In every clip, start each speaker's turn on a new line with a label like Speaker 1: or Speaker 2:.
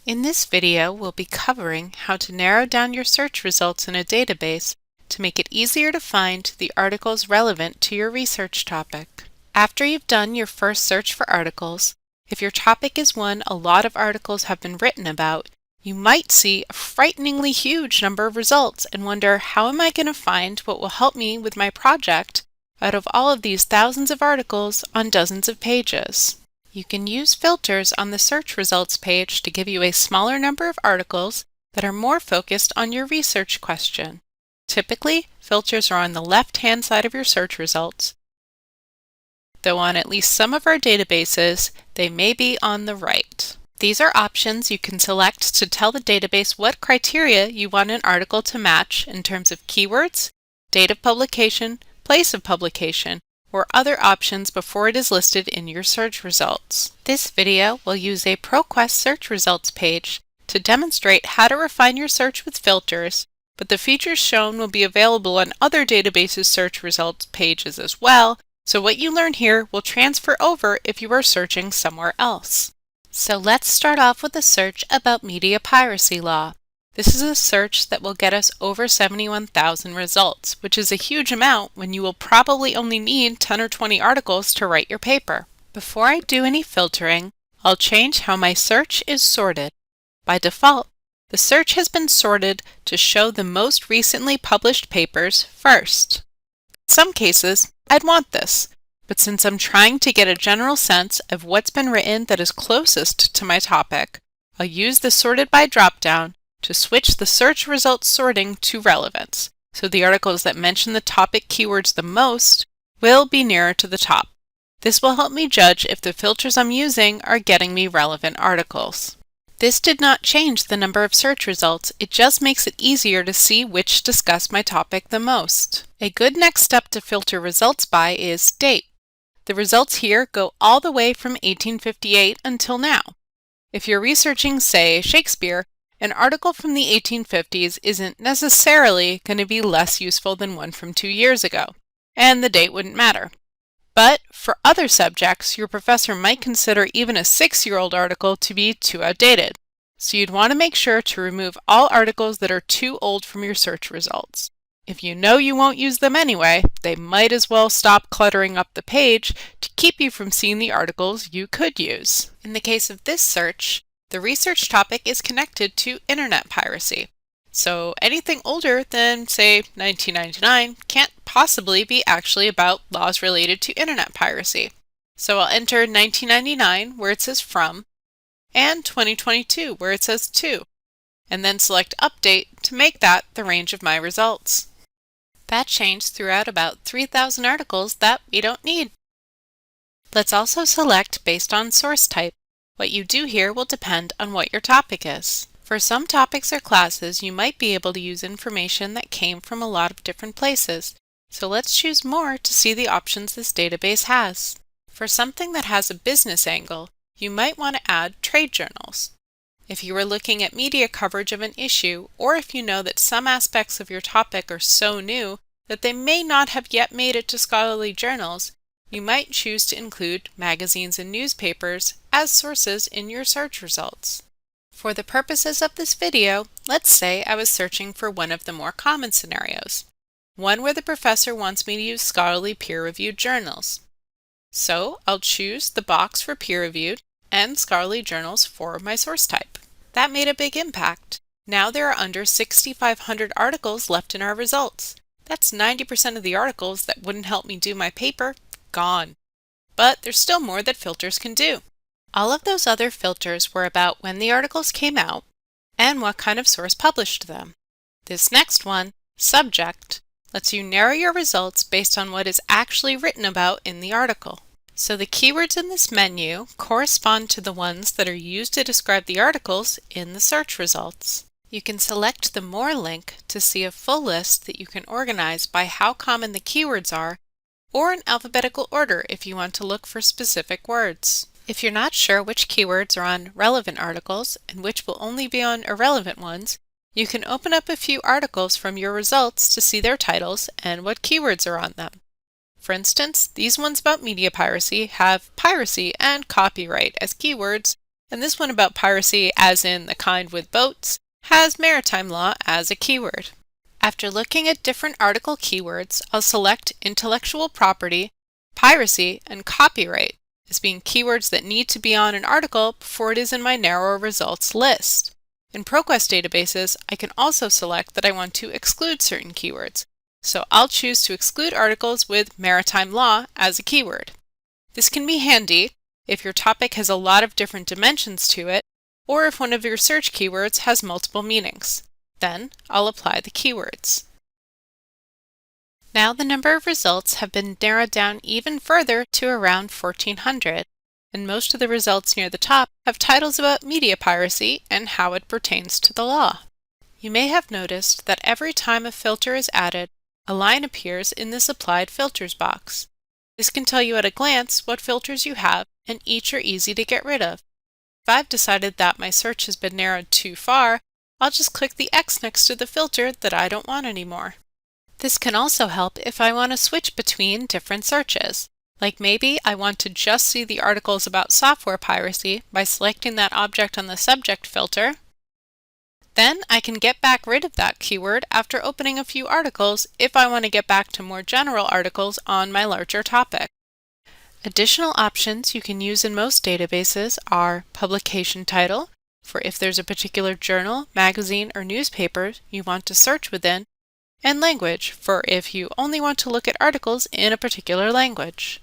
Speaker 1: In this video, we'll be covering how to narrow down your search results in a database to make it easier to find the articles relevant to your research topic. After you've done your first search for articles, if your topic is one a lot of articles have been written about, you might see a frighteningly huge number of results and wonder, how am I going to find what will help me with my project out of all of these thousands of articles on dozens of pages? You can use filters on the search results page to give you a smaller number of articles that are more focused on your research question. Typically, filters are on the left-hand side of your search results, though on at least some of our databases, they may be on the right. These are options you can select to tell the database what criteria you want an article to match in terms of keywords, date of publication, place of publication, or other options before it is listed in your search results. This video will use a ProQuest search results page to demonstrate how to refine your search with filters, but the features shown will be available on other databases' search results pages as well, so what you learn here will transfer over if you are searching somewhere else. So let's start off with a search about media piracy law. This is a search that will get us over 71,000 results, which is a huge amount when you will probably only need 10 or 20 articles to write your paper. Before I do any filtering, I'll change how my search is sorted. By default, the search has been sorted to show the most recently published papers first. In some cases, I'd want this, but since I'm trying to get a general sense of what's been written that is closest to my topic, I'll use the Sorted By dropdown to switch the search results sorting to relevance, so the articles that mention the topic keywords the most will be nearer to the top. This will help me judge if the filters I'm using are getting me relevant articles. This did not change the number of search results, it just makes it easier to see which discuss my topic the most. A good next step to filter results by is date. The results here go all the way from 1858 until now. If you're researching, say, Shakespeare, an article from the 1850s isn't necessarily going to be less useful than one from 2 years ago, and the date wouldn't matter. But for other subjects, your professor might consider even a 6-year-old article to be too outdated. So you'd want to make sure to remove all articles that are too old from your search results. If you know you won't use them anyway, they might as well stop cluttering up the page to keep you from seeing the articles you could use. In the case of this search, the research topic is connected to internet piracy. So anything older than, say, 1999 can't possibly be actually about laws related to internet piracy. So I'll enter 1999 where it says from, and 2022 where it says to, and then select Update to make that the range of my results. That changed throughout about 3,000 articles that we don't need. Let's also select based on source type. What you do here will depend on what your topic is. For some topics or classes, you might be able to use information that came from a lot of different places, so let's choose more to see the options this database has. For something that has a business angle, you might want to add trade journals. If you are looking at media coverage of an issue, or if you know that some aspects of your topic are so new that they may not have yet made it to scholarly journals, you might choose to include magazines and newspapers as sources in your search results. For the purposes of this video, let's say I was searching for one of the more common scenarios, one where the professor wants me to use scholarly peer-reviewed journals. So I'll choose the box for peer-reviewed and scholarly journals for my source type. That made a big impact. Now there are under 6,500 articles left in our results. That's 90% of the articles that wouldn't help me do my paper gone. But there's still more that filters can do. All of those other filters were about when the articles came out and what kind of source published them. This next one, subject, lets you narrow your results based on what is actually written about in the article. So the keywords in this menu correspond to the ones that are used to describe the articles in the search results. You can select the More link to see a full list that you can organize by how common the keywords are, or in alphabetical order if you want to look for specific words. If you're not sure which keywords are on relevant articles and which will only be on irrelevant ones, you can open up a few articles from your results to see their titles and what keywords are on them. For instance, these ones about media piracy have piracy and copyright as keywords, and this one about piracy, as in the kind with boats, has maritime law as a keyword. After looking at different article keywords, I'll select intellectual property, piracy, and copyright as being keywords that need to be on an article before it is in my narrower results list. In ProQuest databases, I can also select that I want to exclude certain keywords, so I'll choose to exclude articles with maritime law as a keyword. This can be handy if your topic has a lot of different dimensions to it, or if one of your search keywords has multiple meanings. Then I'll apply the keywords. Now the number of results have been narrowed down even further to around 1,400, and most of the results near the top have titles about media piracy and how it pertains to the law. You may have noticed that every time a filter is added, a line appears in this Applied Filters box. This can tell you at a glance what filters you have, and each are easy to get rid of. If I've decided that my search has been narrowed too far, I'll just click the X next to the filter that I don't want anymore. This can also help if I want to switch between different searches. Like maybe I want to just see the articles about software piracy by selecting that object on the subject filter. Then I can get back rid of that keyword after opening a few articles if I want to get back to more general articles on my larger topic. Additional options you can use in most databases are publication title, for if there's a particular journal, magazine, or newspaper you want to search within, and language, for if you only want to look at articles in a particular language.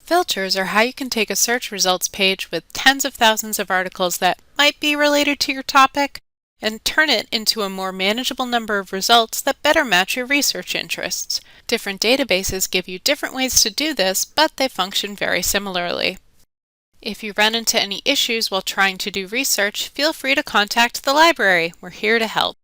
Speaker 1: Filters are how you can take a search results page with tens of thousands of articles that might be related to your topic and turn it into a more manageable number of results that better match your research interests. Different databases give you different ways to do this, but they function very similarly. If you run into any issues while trying to do research, feel free to contact the library. We're here to help.